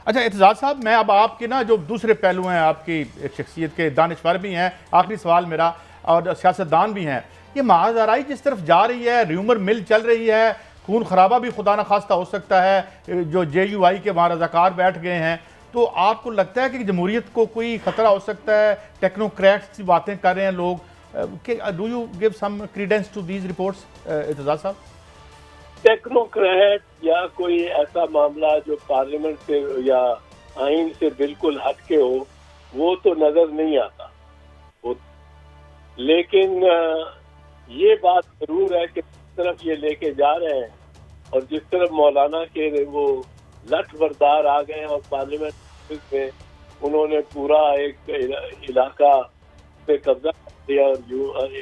अच्छा एतजाज़ साहब, मैं अब आपके ना जो दूसरे पहलू हैं आपकी शख्सियत के, दानिशवर भी हैं, आखिरी सवाल मेरा, और सियासतदान भी हैं, ये महाजराई जिस तरफ जा रही है, र्यूमर मिल चल रही है, खून खराबा भी खुदा न खास्ता हो सकता है, जो JUI के वहाँ रजाकार बैठ गए हैं, तो आपको लगता है कि जमहूरियत को कोई ख़तरा हो सकता है? टेक्नोक्रेट्स की बातें कर रहे हैं लोग, do you give some credence to these reports Aitzaz sahab? Technocrat या कोई ऐसा मामला जो पार्लियामेंट से या आइन से बिल्कुल हटके हो, वो तो नजर नहीं आता वो। लेकिन ये बात जरूर है कि जिस तरफ ये लेके जा रहे हैं और जिस तरफ मौलाना के वो लठ बरदार आ गए हैं और पार्लियामेंट में उन्होंने पूरा एक इलाका पे कब्जा कर दिया और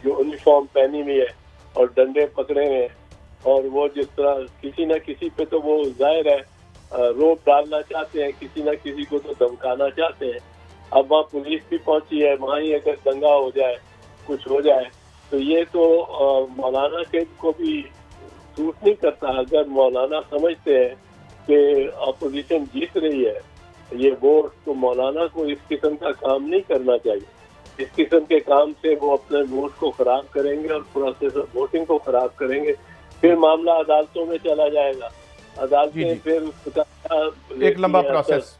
यूनिफॉर्म पहनी हुई है और डंडे पकड़े हुए हैं, और वो जिस तरह किसी न किसी पे तो वो जाहिर है रोक डालना चाहते हैं, किसी न किसी को तो धमकाना चाहते हैं। अब वहाँ पुलिस भी पहुंची है, वहाँ ही अगर दंगा हो जाए, कुछ हो जाए, तो ये तो मौलाना के को भी सूट नहीं करता। अगर मौलाना समझते हैं कि अपोजिशन जीत रही है ये वोट, तो मौलाना को इस किस्म का काम नहीं करना चाहिए। इस किस्म के काम से वो अपने वोट को खराब करेंगे और प्रोसेस ऑफ वोटिंग को खराब करेंगे, फिर मामला अदालतों में चला जाएगा, अदालतें फिर उसका एक लंबा प्रोसेस,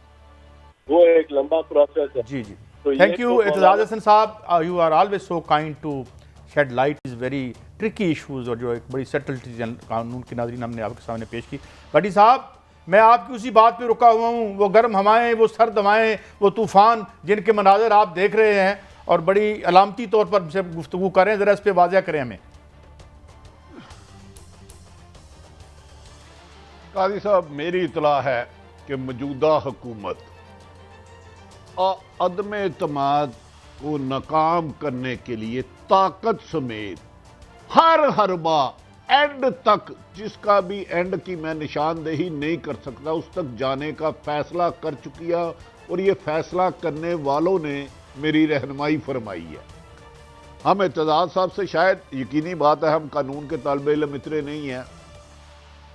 वो एक लंबा प्रोसेस है। जी जी। तो thank you Aitzaz Hasan sahab, you are always so kind to shed light is very tricky issues, और जो एक बड़ी सटल्टीज कानून की नाज़रीन हमने आपके सामने पेश की। भट्टी साहब, मैं आपकी उसी बात पे रुका हुआ हूँ, वो गर्म हवाएं, वो सर्द हवाएं, वो तूफ़ान जिनके मनाज़र आप देख रहे हैं और बड़ी अलामती तौर पर से गुफ्तगू करें, ज़रा इस पर वाज़ह करें हमें। काजी साहब, मेरी इतला है कि मौजूदा हुकूमत अदम एतमाद को नाकाम करने के लिए ताकत समेत हर हरबा एंड तक, जिसका भी एंड की मैं निशानदेही नहीं कर सकता, उस तक जाने का फैसला कर चुकी है, और ये फैसला करने वालों ने मेरी रहनुमाई फरमाई है। हम एतजाज़ साहब से शायद यकीनी बात है, हम कानून के तालिब इल्म इतने नहीं हैं,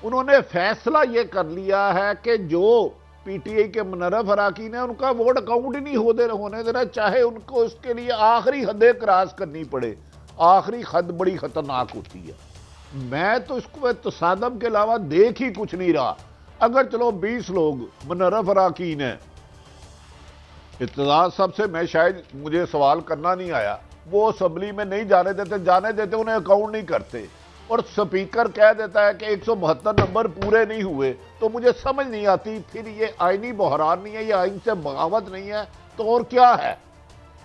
उन्होंने फैसला ये कर लिया है कि जो PTI के मुनर्रफ अराकीन है उनका वोट अकाउंट ही नहीं होने देना, चाहे उनको उसके लिए आखिरी हदें क्रॉस करनी पड़े। आखिरी हद बड़ी खतरनाक होती है। मैं तो इसको तसादम के अलावा देख ही कुछ नहीं रहा। अगर चलो 20 लोग मुनर्रफ अराकीन हैं, इत्तेजाज साहब से मैं शायद मुझे सवाल करना नहीं आया, वो असम्बली में नहीं जाने देते, उन्हें अकाउंट नहीं करते, और स्पीकर कह देता है कि 172 नंबर पूरे नहीं हुए, तो मुझे समझ नहीं आती फिर ये आईनी बहरान नहीं है, ये आइन से बगावत नहीं है, तो और क्या है।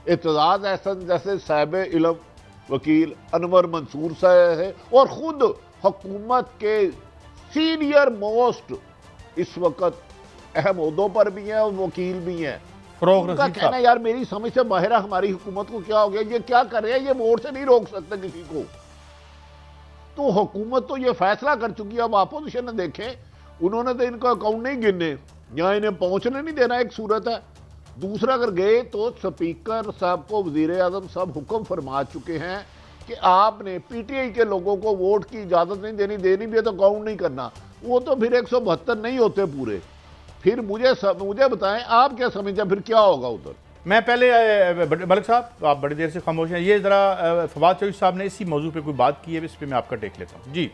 इत्तेजाज एहसन जैसे साहिब इल्म वकील अनवर मंसूर साहब है और खुद हुकूमत के सीनियर मोस्ट इस वक्त अहम ओहदों पर भी हैं और वकील भी हैं, उनका कहना यार मेरी समझ से बाहर है, हमारी हुकूमत को क्या हो गया, ये क्या कर रहे हैं, ये वोट से नहीं रोक सकते किसी को। तो हुकूमत तो ये फैसला कर चुकी है। अब अपोजिशन ने देखें, उन्होंने तो इनका अकाउंट नहीं गिनने या इन्हें पहुंचने नहीं देना, एक सूरत है। दूसरा, अगर गए तो स्पीकर साहब को वजीर आजम साहब हुक्म फरमा चुके हैं कि आपने PTI के लोगों को वोट की इजाजत नहीं देनी भी है तो अकाउंट नहीं करना। वो तो फिर 172 नहीं होते पूरे। फिर मुझे बताएं, आप क्या समझते हैं फिर क्या होगा उधर। मैं पहले मलिक साहब, आप बड़ी देर से खामोश हैं, ये ज़रा फवाद चौधरी साहब ने इसी मौजू पे कोई बात की है, इस पर मैं आपका टेक लेता हूँ जी।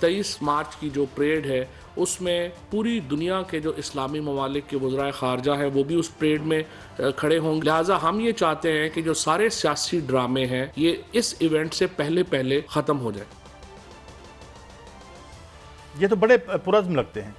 23 मार्च की जो परेड है उसमें पूरी दुनिया के जो इस्लामी ममालिक के वज़राए ख़ारजा हैं वो भी उस परेड में खड़े होंगे। लिहाजा हम ये चाहते हैं कि जो सारे सियासी ड्रामे हैं ये इस इवेंट से पहले ख़त्म हो जाए। ये तो बड़े पुरज़्म लगते हैं।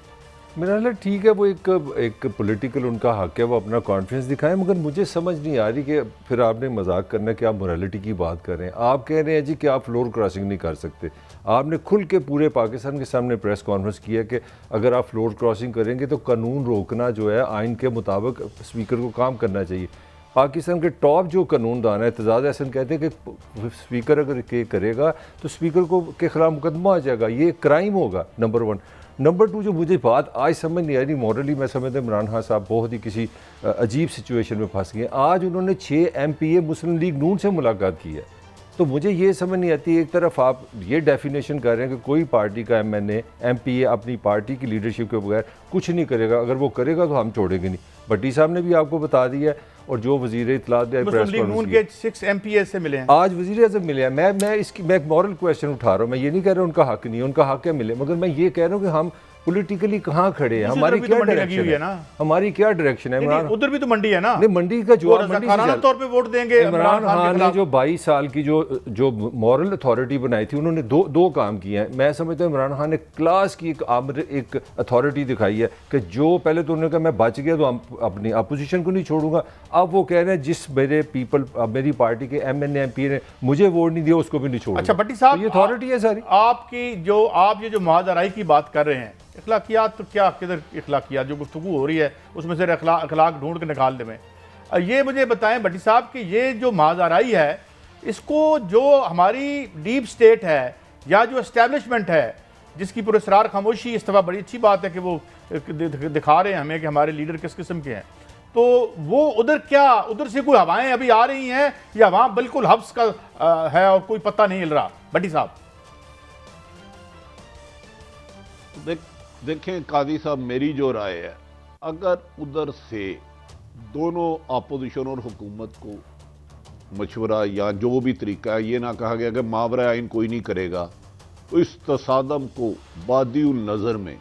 मेरा ख्याल ठीक है, वो एक पॉलिटिकल उनका हक है, वो अपना कॉन्फिडेंस दिखाएं, मगर मुझे समझ नहीं आ रही कि फिर आपने मजाक करना कि आप मोरालिटी की बात कर रहे हैं। आप कह रहे हैं जी कि आप फ्लोर क्रॉसिंग नहीं कर सकते। आपने खुल के पूरे पाकिस्तान के सामने प्रेस कॉन्फ्रेंस किया कि अगर आप फ्लोर क्रॉसिंग करेंगे तो कानून रोकना जो है आइन के मुताबिक स्पीकर को काम करना चाहिए। पाकिस्तान के टॉप जो कानूनदान है एतजाज़ एहसन कहते हैं कि स्पीकर अगर के करेगा तो स्पीकर को के खिलाफ मुकदमा आ जाएगा, ये क्राइम होगा, नंबर 1। नंबर 2, जो मुझे बात आज समझ नहीं आ रही, मॉरली मैं समझता हूँ इमरान खान साहब बहुत ही किसी अजीब सिचुएशन में फंस गए। आज उन्होंने 6 MPA मुस्लिम लीग नून से मुलाकात की है, तो मुझे ये समझ नहीं आती, एक तरफ आप ये डेफिनेशन कर रहे हैं कि कोई पार्टी का MNA MP अपनी पार्टी की लीडरशिप के बगैर कुछ नहीं करेगा, अगर वो करेगा तो हम छोड़ेंगे नहीं। भट्टी साहब ने भी आपको बता दिया है, और जो वजीर इत्तलात मुस्लिम लीग नून के 6 MPs से मिले हैं, आज वजीर आज़म मिले हैं। मैं एक मॉरल क्वेश्चन उठा रहा हूँ, मैं ये नहीं कह रहा उनका हक नहीं है, उनका हक है मिले, मगर मैं ये कह रहा हूँ कि हम पॉलिटिकली कहाँ खड़े हैं, हमारी क्या डायरेक्शन है ना, हमारी क्या डायरेक्शन है। उधर भी तो मंडी है ना, नहीं मंडी का जवाब मंडी से तौर पे वोट देंगे। इमरान खान ने जो 22 साल की जो मॉरल अथॉरिटी बनाई थी, उन्होंने दो काम किए हैं। मैं समझता हूँ इमरान खान ने क्लास की एक अथॉरिटी दिखाई है कि जो पहले तो उन्होंने कहा मैं बच गया तो अपनी अपोजिशन को नहीं छोड़ूंगा, अब वो कह रहे हैं जिस मेरी पार्टी के MNA MP ने मुझे वोट नहीं दिया उसको भी नहीं छोड़ूंगा। अच्छा भट्टी साहब, तो ये अथॉरिटी है सारी आपकी, जो आप ये जो मुआज़राई की बात कर रहे हैं, इखलाकियात तो क्या, किधर इखलाकियात, जो गुफ्तगू हो रही है उसमें से अखलाक ढूंढ के निकाल दें। ये मुझे बताएं भट्टी साहब कि ये जो मुआज़राई है, इसको जो हमारी डीप स्टेट है या जो एस्टेब्लिशमेंट है जिसकी पुरस्कार खामोशी, इस दफ़ा बड़ी अच्छी बात है कि वो दिखा रहे हैं हमें कि हमारे लीडर किस किस्म के हैं, तो वो उधर से कोई हवाएं अभी आ रही हैं या वहाँ बिल्कुल हब्स का है और कोई पता नहीं हिल रहा? भट्टी साहब देखें काजी साहब, मेरी जो राय है, अगर उधर से दोनों अपोजिशन और हुकूमत को मशवरा या जो भी तरीका है, ये ना कहा गया कि मावरा आइन कोई नहीं करेगा, तो इस तसादम को बादिउल नज़र में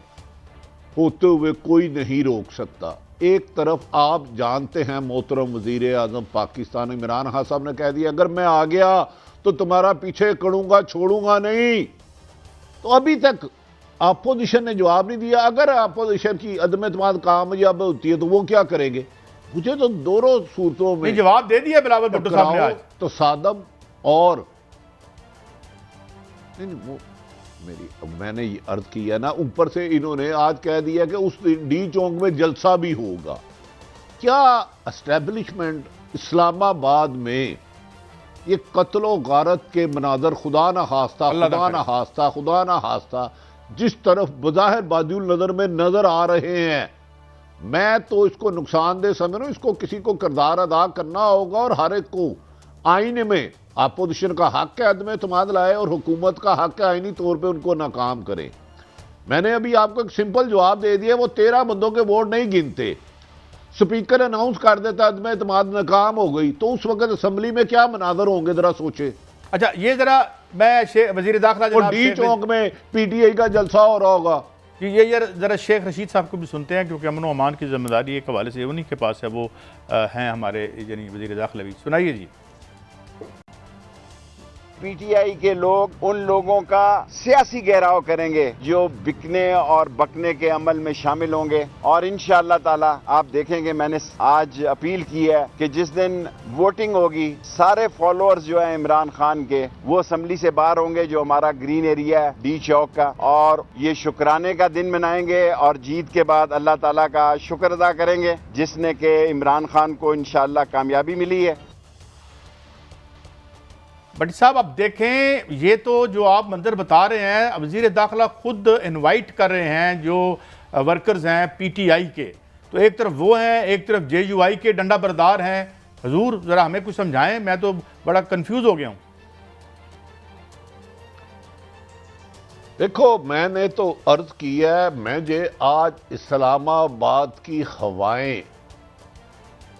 होते हुए कोई नहीं रोक सकता। एक तरफ आप जानते हैं मोहतरम वज़ीर आज़म पाकिस्तान इमरान खान साहब ने कह दिया अगर मैं आ गया तो तुम्हारा पीछे करूँगा, छोड़ूंगा नहीं। तो अभी तक अपोजिशन ने जवाब नहीं दिया। अगर अपोजिशन की अदम एतमाद कामयाब होती है तो वो क्या करेंगे? मुझे तो दोनों सूरतों में जवाब दे दिया बिलावल भुट्टो साहब ने आज। तो सादम और नहीं वो मैंने ये अर्ज किया ना, ऊपर से इन्होंने आज कह दिया कि उस डी चौक में जलसा भी होगा। क्या एस्टेब्लिशमेंट इस्लामाबाद में ये कत्लो गारत के मनाजर खुदा ना हास्ता जिस तरफ बज़ाहिर बादिउल नज़र में नजर आ रहे हैं, मैं तो इसको नुकसानदेह समझ रहा हूं। इसको किसी को किरदार अदा करना होगा और हर एक को आईने में अपोजिशन का हक है अदम एतमाद लाए और हुकूमत का हक है आईनी तौर पे उनको नाकाम करें। मैंने अभी आपको एक सिंपल जवाब दे दिया, वो 13 बंदों के वोट नहीं गिनते, स्पीकर अनाउंस कर देता अदम एतमाद नाकाम हो गई, तो उस वक्त असम्बली में क्या मनाजर होंगे जरा सोचे। अच्छा ये जरा मैं वजीर दाखिला डी चौक में PTI का जलसा हो रहा होगा कि ये यार जरा शेख रशीद साहब को भी सुनते हैं, क्योंकि अमन व अमान की जिम्मेदारी एक हवाले से उन्हीं के पास है, वो हैं हमारे यानी वजीर दाखिला भी। सुनाइए जी। PTI के लोग उन लोगों का सियासी घेराव करेंगे जो बिकने और बकने के अमल में शामिल होंगे, और इंशाअल्लाह ताला आप देखेंगे, मैंने आज अपील की है कि जिस दिन वोटिंग होगी सारे फॉलोअर्स जो है इमरान खान के वो असम्बली से बाहर होंगे, जो हमारा ग्रीन एरिया है डी चौक का, और ये शुक्राने का दिन मनाएंगे और जीत के बाद अल्लाह ताला का शुक्र अदा करेंगे जिसने के इमरान खान को इंशाअल्लाह कामयाबी मिली है। भट्टी साहब अब देखें, ये तो जो आप मंजर बता रहे हैं, वज़ीर दाखिला खुद इनवाइट कर रहे हैं जो वर्कर्स हैं PTI के, तो एक तरफ वो हैं, एक तरफ JUI के डंडा बरदार हैं। हुजूर ज़रा हमें कुछ समझाएं, मैं तो बड़ा कंफ्यूज हो गया हूँ। देखो मैंने तो अर्ज किया है, मुझे आज इस्लामाबाद की हवाएं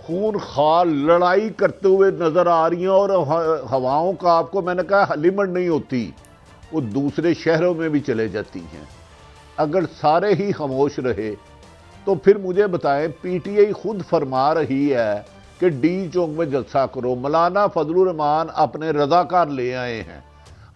खून खाल लड़ाई करते हुए नजर आ रही हैं, और हवाओं का आपको मैंने कहा लिमिट नहीं होती, वो दूसरे शहरों में भी चले जाती हैं। अगर सारे ही खामोश रहे तो फिर मुझे बताएं, PTI खुद फरमा रही है कि डी चौक में जलसा करो, मौलाना फजलुर रहमान अपने रजाकार ले आए हैं।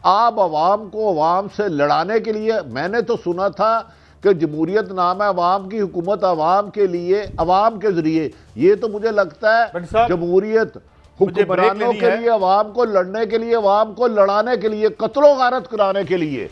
आप अवाम को अवाम से लड़ाने के लिए, मैंने तो सुना था कि जमहूरियत नाम है अवाम की हुकूमत, अवाम के लिए अवाम के जरिए, ये तो मुझे लगता है जमहूरियत हुक्मरानों के लिए, अवाम को लड़ने के लिए, अवाम को लड़ाने के लिए, कत्लो गारत कराने के लिए।